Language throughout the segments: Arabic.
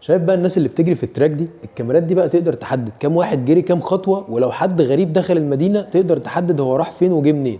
شايف بقى الناس اللي بتجري في التراك دي؟ الكاميرات دي بقى تقدر تحدد كام واحد جري كام خطوه، ولو حد غريب دخل المدينه تقدر تحدد هو راح فين وجه منين.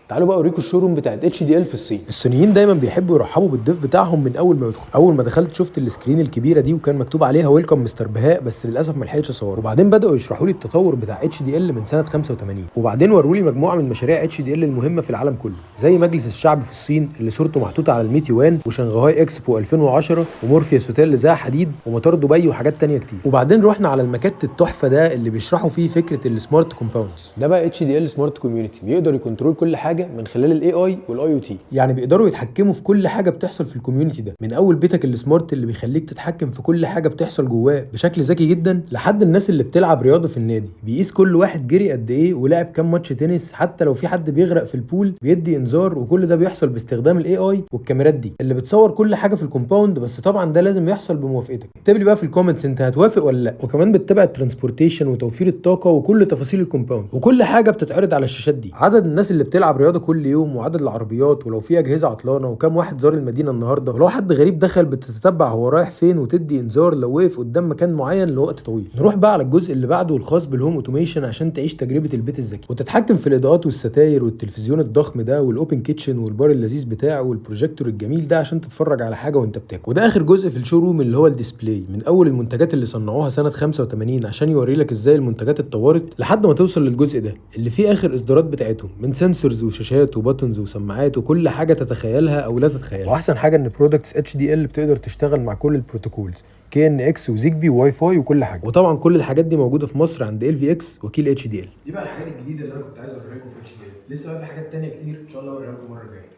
تعالوا بقى اوريكم الشوروم بتاعت اتش دي ال في الصين. الصينيين دايما بيحبوا يرحبوا بالضيف بتاعهم من اول ما يدخل. اول ما دخلت شفت السكرين الكبيره دي وكان مكتوب عليها ويلكم مستر بهاء، بس للاسف ما لحقتش اصور. وبعدين بداوا يشرحوا لي التطور بتاع اتش دي ال من سنه 85، وبعدين وروا لي مجموعه من مشاريع اتش دي ال المهمه في العالم كله، زي مجلس الشعب في الصين اللي صورته محطوطه على ال100 يوان، وشنغهاي اكسبو 2010، ومورفيوس هوتيل اللي زي حديد، ومطار دبي، وحاجات تانية كتير. وبعدين رحنا على المكات التحفه ده اللي بيشرحوا فيه فكره السمارت كومباوندز. ده بقى اتش دي ال سمارت كوميونتي، بيقدر يكنترول كل حاجه من خلال الاي اي والاي او تي. يعني بيقدروا يتحكموا في كل حاجه بتحصل في الكوميونتي ده، من اول بيتك السمارت اللي بيخليك تتحكم في كل حاجه بتحصل جواه بشكل ذكي جدا، لحد الناس اللي بتلعب رياضه في النادي بيقيس كل واحد جري قد ايه ولعب كام ماتش تنس، حتى لو في حد بيغرق في البول بيدي انذار. وكل ده بيحصل باستخدام الاي اي والكاميرات دي اللي بتصور كل حاجه في الكومباوند. بس طبعا ده لازم يحصل بموافقتك. اكتب لي بقى في الكومنتس انت هتوافق ولا لا. وكمان بتتابع الترانسبورتيشن وتوفير الطاقه وكل تفاصيل الكومباوند، وكل حاجه بتتعرض على الشاشات دي، عدد الناس اللي بتلعب رياضه كل يوم، وعدد العربيات، ولو في اجهزه عطلانه، وكم واحد زار المدينه النهارده، ولو حد غريب دخل بتتتبع هو رايح فين، وتدي انذار لو وقف قدام مكان معين لوقت طويل. نروح بقى على الجزء اللي بعده الخاص بالهوم اوتوميشن عشان تعيش تجربه البيت الذكي وتتحكم في الاضاءات والستاير والتلفزيون الضخم ده والاوبن كيتشن والبار اللذيذ بتاعه والبروجيكتور الجميل ده عشان تتفرج على حاجه وانت بتاكل. وده اخر جزء في الشوروم اللي هو الديسبلاي، من اول المنتجات اللي صنعوها سنه 85 عشان يوري لك ازاي المنتجات اتطورت لحد ما توصل للجزء ده اللي فيه اخر اصدارات بتاعتهم، من سنسورز وشاشات وباتنز وسماعات وكل حاجه تتخيلها او لا تتخيلها. واحسن حاجه ان برودكتس اتش دي ال بتقدر تشتغل مع كل البروتوكولز كي ان اكس وزيجبي وواي فاي وكل حاجه. وطبعا كل الحاجات دي موجوده في مصر عند ال في اكس وكيل اتش دي ال. دي بقى الحاجات الجديده اللي انا كنت عايز اوريها لكم في اتش دي ال. لسه بقى في حاجات تانية كتير ان شاء الله اوريها لكم المره الجايه.